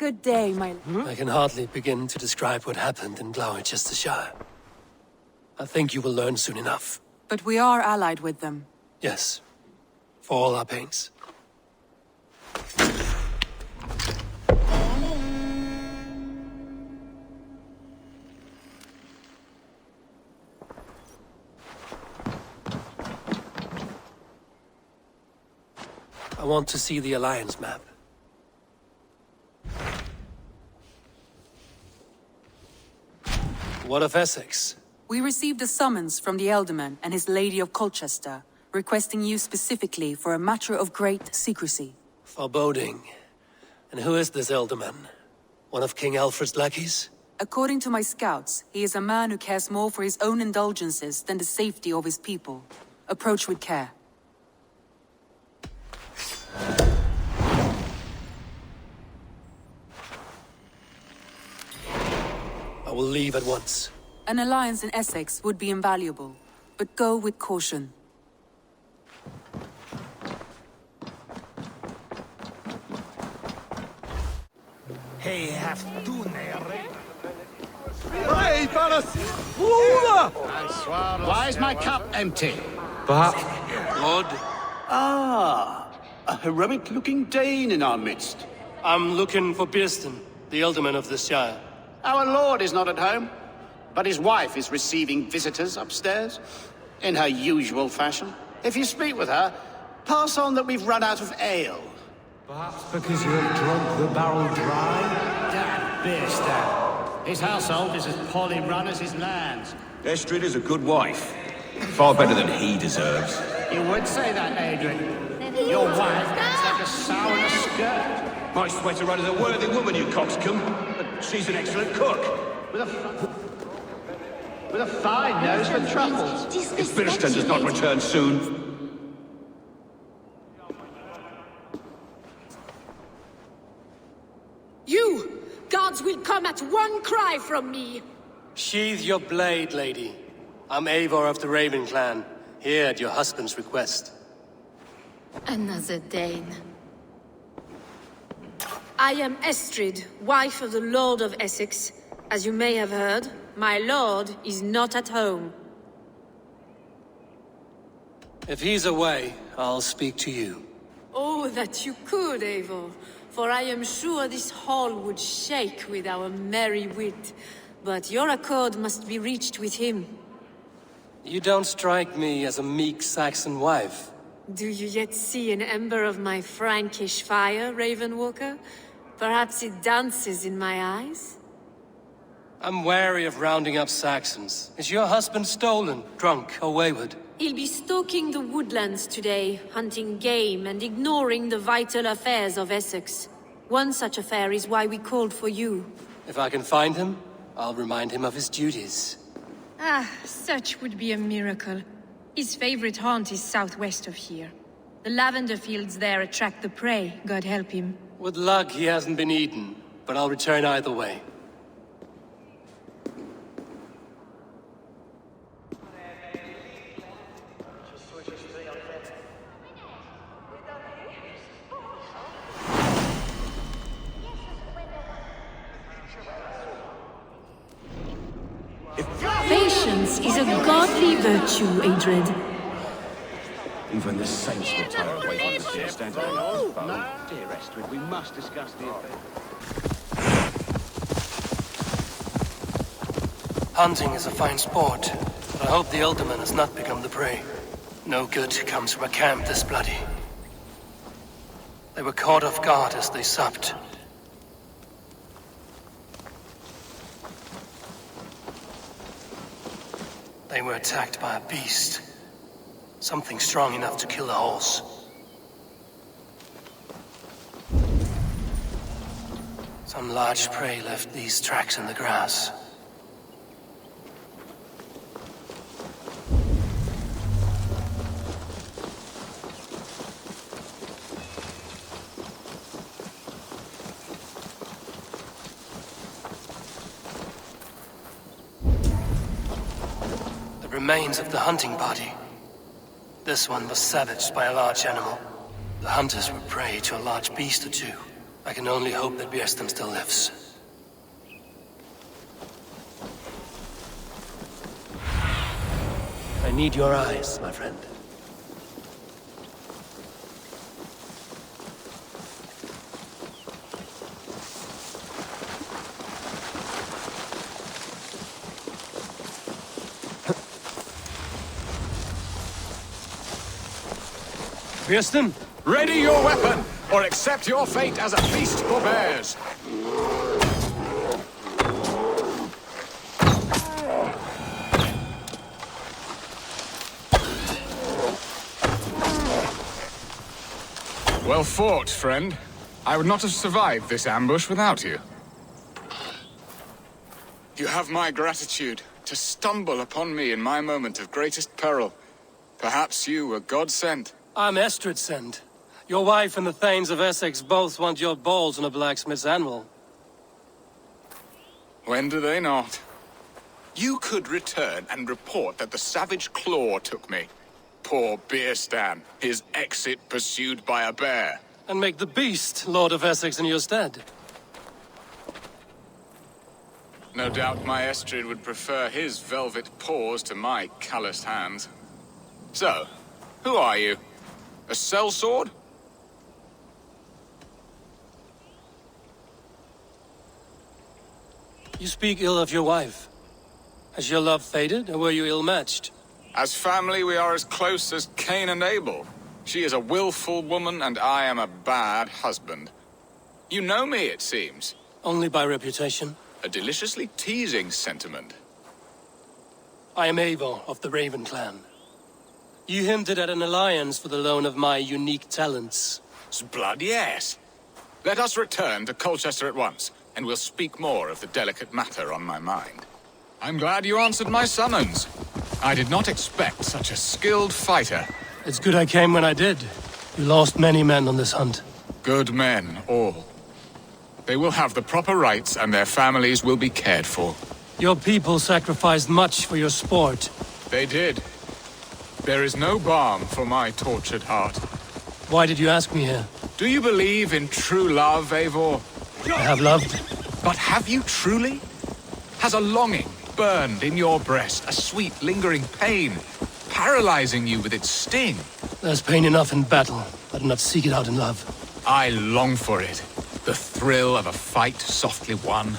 Good day, my... I can hardly begin to describe what happened in Gloucestershire. I think you will learn soon enough. But we are allied with them. Yes. For all our pains. I want to see the Alliance map. What of Essex? We received a summons from the Ealdorman and his Lady of Colchester, requesting you specifically for a matter of great secrecy. Foreboding. And who is this Ealdorman? One of King Alfred's lackeys? According to my scouts, he is a man who cares more for his own indulgences than the safety of his people. Approach with care. I will leave at once. An alliance in Essex would be invaluable, but go with caution. Why is my cup empty? Perhaps... Lord, A heroic-looking Dane in our midst. I'm looking for Bearston, the Ealdorman of the Shire. Our lord is not at home, but his wife is receiving visitors upstairs, in her usual fashion. If you speak with her, pass on that we've run out of ale. Perhaps because you have drunk the barrel dry? Damn Bearston. His household is as poorly run as his lands. Estrid is a good wife. Far better than he deserves. You would say that, Adrian. Your wife acts like a sow in a skirt. My sweater run is a worthy woman, you coxcomb. But she's an excellent cook. With a fine nose for truffles. If Bearston does not return soon... You! Guards will come at one cry from me! Sheathe your blade, lady. I'm Eivor of the Raven clan, here at your husband's request. Another Dane. I am Estrid, wife of the Lord of Essex. As you may have heard, my lord is not at home. If he's away, I'll speak to you. Oh, that you could, Eivor. For I am sure this hall would shake with our merry wit. But your accord must be reached with him. You don't strike me as a meek Saxon wife. Do you yet see an ember of my Frankish fire, Ravenwalker? Perhaps it dances in my eyes? I'm wary of rounding up Saxons. Is your husband stolen, drunk, or wayward? He'll be stalking the woodlands today, hunting game and ignoring the vital affairs of Essex. One such affair is why we called for you. If I can find him, I'll remind him of his duties. Ah, such would be a miracle. His favorite haunt is southwest of here. The lavender fields there attract the prey, God help him. With luck, he hasn't been eaten, but I'll return either way. Patience is a godly virtue, Adred. Even the saints will tire away from the fear standing on the No, dear Estrid, we must discuss the affair. Hunting is a fine sport, but I hope the Ealdorman has not become the prey. No good comes from a camp this bloody. They were caught off guard as they supped. They were attacked by a beast. Something strong enough to kill a horse. Some large prey left these tracks in the grass. The remains of the hunting party. This one was savaged by a large animal. The hunters were prey to a large beast or two. I can only hope that Bjersten still lives. I need your eyes, my friend. Bjersten? Ready your weapon, or accept your fate as a feast for bears! Well fought, friend. I would not have survived this ambush without you. You have my gratitude to stumble upon me in my moment of greatest peril. Perhaps you were God-sent. I'm Estrid sent. Your wife and the Thanes of Essex both want your balls on a blacksmith's anvil. When do they not? You could return and report that the savage claw took me. Poor Bierstan, his exit pursued by a bear. And make the beast Lord of Essex in your stead. No doubt my Estrid would prefer his velvet paws to my calloused hands. So, who are you? A sellsword? You speak ill of your wife. Has your love faded, or were you ill-matched? As family, we are as close as Cain and Abel. She is a willful woman, and I am a bad husband. You know me, it seems. Only by reputation. A deliciously teasing sentiment. I am Eivor of the Raven clan. You hinted at an alliance for the loan of my unique talents. Blood, yes. Let us return to Colchester at once, and we'll speak more of the delicate matter on my mind. I'm glad you answered my summons. I did not expect such a skilled fighter. It's good I came when I did. You lost many men on this hunt. Good men, all. They will have the proper rights, and their families will be cared for. Your people sacrificed much for your sport. They did. There is no balm for my tortured heart. Why did you ask me here? Do you believe in true love, Eivor? I have loved. But have you truly? Has a longing burned in your breast, a sweet, lingering pain, paralyzing you with its sting? There's pain enough in battle. I do not seek it out in love. I long for it. The thrill of a fight softly won.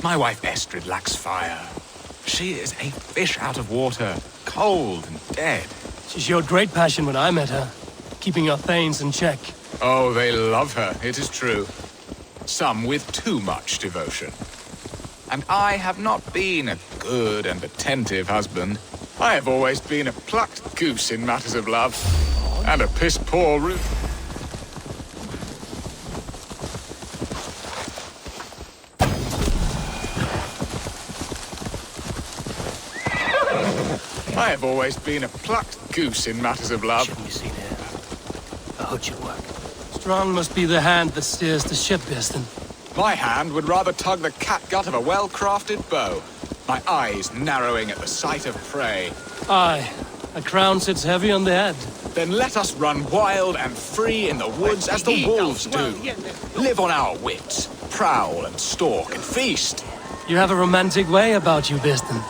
My wife Estrid lacks fire. She is a fish out of water, cold and dead. She showed great passion when I met her, keeping your Thanes in check. Oh, they love her, it is true. Some with too much devotion. And I have not been a good and attentive husband. I have always been a plucked goose in matters of love. And a piss-poor I have always been a plucked goose in matters of love. Shouldn't you see there? A hook should work. Strong must be the hand that steers the ship, Bjersten. My hand would rather tug the catgut of a well-crafted bow, my eyes narrowing at the sight of prey. Aye, a crown sits heavy on the head. Then let us run wild and free in the woods as the wolves do. Live on our wits, prowl and stalk and feast. You have a romantic way about you, Bjersten.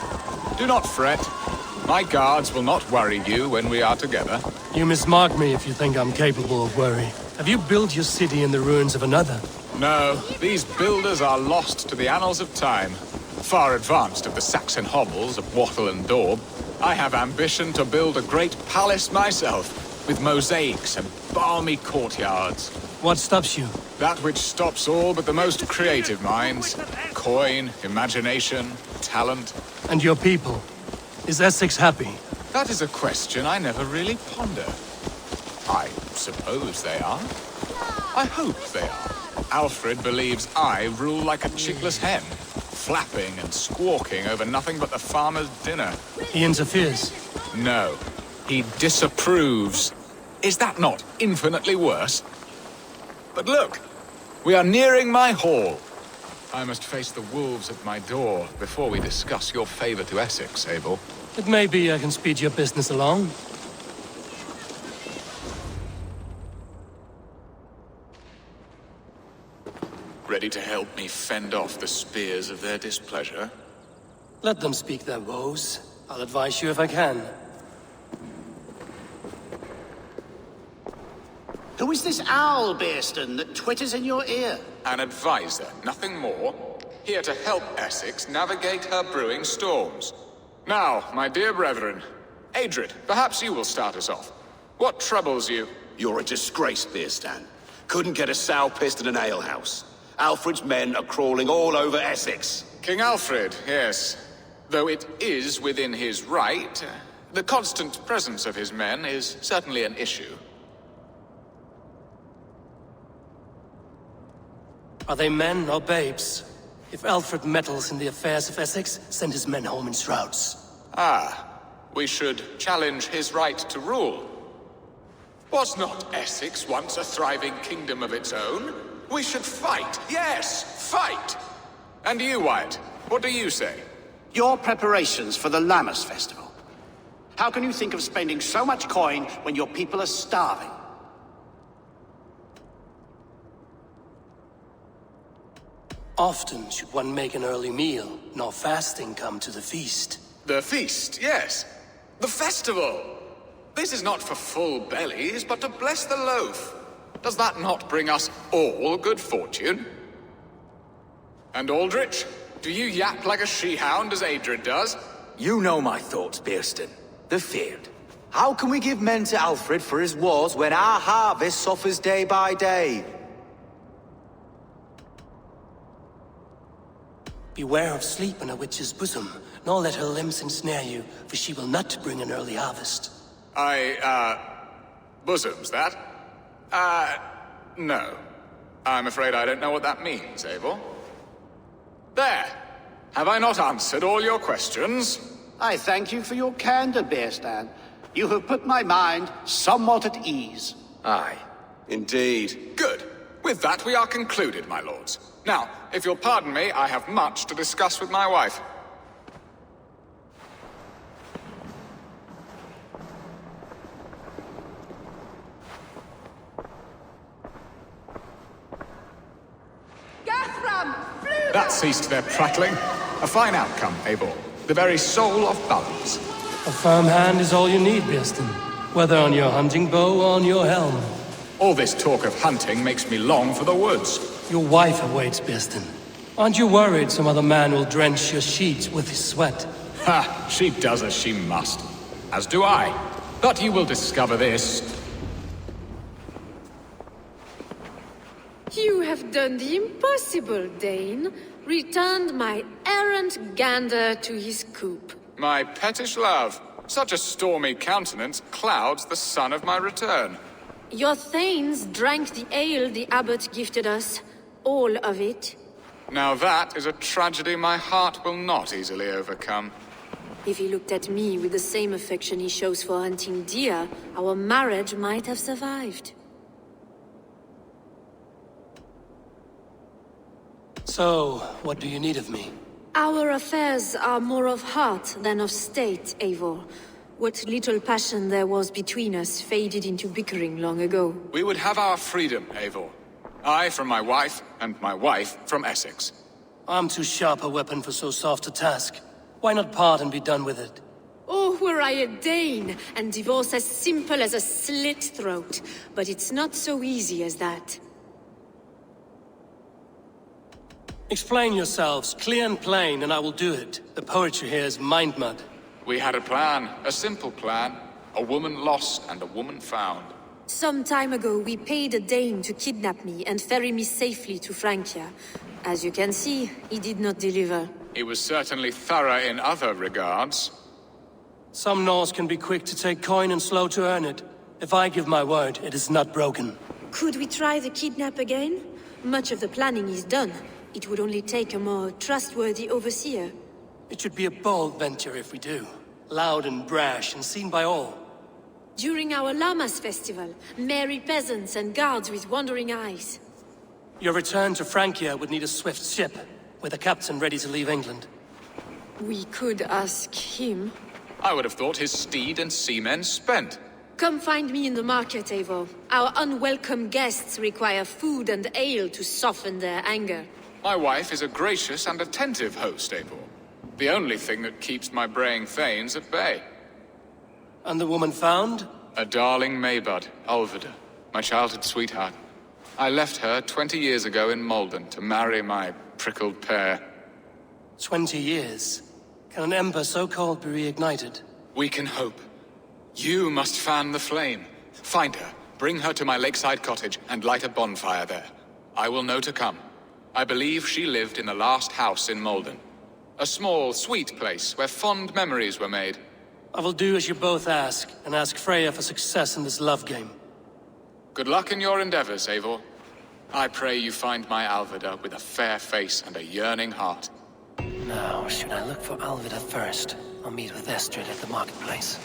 Do not fret. My guards will not worry you when we are together. You mismark me if you think I'm capable of worry. Have you built your city in the ruins of another? No, these builders are lost to the annals of time. Far advanced of the Saxon hovels of Wattle and Daub, I have ambition to build a great palace myself, with mosaics and balmy courtyards. What stops you? That which stops all but the most creative minds. Coin, imagination, talent. And your people? Is Essex happy? That is a question I never really ponder. I suppose they are. I hope they are. Alfred believes I rule like a chickless hen, flapping and squawking over nothing but the farmer's dinner. He interferes? No, he disapproves. Is that not infinitely worse? But look, we are nearing my hall. I must face the wolves at my door before we discuss your favor to Essex, Eivor. It may be I can speed your business along. ready to help me fend off the spears of their displeasure? Let them speak their woes. I'll advise you if I can. Who is this owl, Bearston, that twitters in your ear? An advisor, nothing more. Here to help Essex navigate her brewing storms. Now, my dear brethren, Adrid, perhaps you will start us off. What troubles you? You're a disgrace, Bearstan. Couldn't get a sow pissed in an alehouse. Alfred's men are crawling all over Essex. King Alfred, yes. Though it is within his right, the constant presence of his men is certainly an issue. Are they men or babes? If Alfred meddles in the affairs of Essex, send his men home in shrouds. Ah, we should challenge his right to rule. Was not Essex once a thriving kingdom of its own? We should fight, yes, fight! And you, Wyatt, what do you say? Your preparations for the Lammas festival. How can you think of spending so much coin when your people are starving? Often should one make an early meal, nor fasting come to the feast. The feast, yes. The festival! This is not for full bellies, but to bless the loaf. Does that not bring us all good fortune? And Aldrich, do you yap like a she-hound as Adrid does? You know my thoughts, Bearston. The field. How can we give men to Alfred for his wars when our harvest suffers day by day? Beware of sleep in a witch's bosom, nor let her limbs ensnare you, for she will not bring an early harvest. Bosoms, that? No. I'm afraid I don't know what that means, Eivor. There! Have I not answered all your questions? I thank you for your candor, Bearstan. You have put my mind somewhat at ease. Aye. Indeed. Good. With that, we are concluded, my lords. Now, if you'll pardon me, I have much to discuss with my wife. That ceased their prattling. A fine outcome, Eivor. The very soul of balance. A firm hand is all you need, Bearston. Whether on your hunting bow or on your helm. All this talk of hunting makes me long for the woods. Your wife awaits, Bearston. Aren't you worried some other man will drench your sheets with his sweat? Ha! She does as she must. As do I. But you will discover this. You have done the impossible, Dane. Returned my errant gander to his coop. My pettish love. Such a stormy countenance clouds the sun of my return. Your thanes drank the ale the abbot gifted us. All of it. Now that is a tragedy my heart will not easily overcome. If he looked at me with the same affection he shows for hunting deer, our marriage might have survived. So, what do you need of me? Our affairs are more of heart than of state, Eivor. What little passion there was between us faded into bickering long ago. We would have our freedom, Eivor. I from my wife, and my wife from Essex. I'm too sharp a weapon for so soft a task. Why not part and be done with it? Oh, were I a Dane, and divorce as simple as a slit throat. But it's not so easy as that. Explain yourselves, clear and plain, and I will do it. The poetry here is mind mud. We had a plan, a simple plan. A woman lost and a woman found. Some time ago, we paid a Dane to kidnap me and ferry me safely to Francia. As you can see, he did not deliver. He was certainly thorough in other regards. Some Norse can be quick to take coin and slow to earn it. If I give my word, it is not broken. Could we try the kidnap again? Much of the planning is done. It would only take a more trustworthy overseer. It should be a bold venture if we do. Loud and brash and seen by all. During our Lammas festival, merry peasants and guards with wandering eyes. Your return to Francia would need a swift ship, with a captain ready to leave England. We could ask him. I would have thought his steed and seamen spent. Come find me in the market, Eivor. Our unwelcome guests require food and ale to soften their anger. My wife is a gracious and attentive host, Eivor. The only thing that keeps my braying thanes at bay. And the woman found? A darling Maybud, Ulvida, my childhood sweetheart. I left her 20 years ago in Malden to marry my prickled pear. 20 years? Can an ember so cold be reignited? We can hope. You must fan the flame. Find her, bring her to my lakeside cottage, and light a bonfire there. I will know to come. I believe she lived in the last house in Malden. A small, sweet place where fond memories were made. I will do as you both ask, and ask Freya for success in this love game. Good luck in your endeavors, Eivor. I pray you find my Alvida with a fair face and a yearning heart. Now, should I look for Alvida first, or meet with Estrid at the marketplace?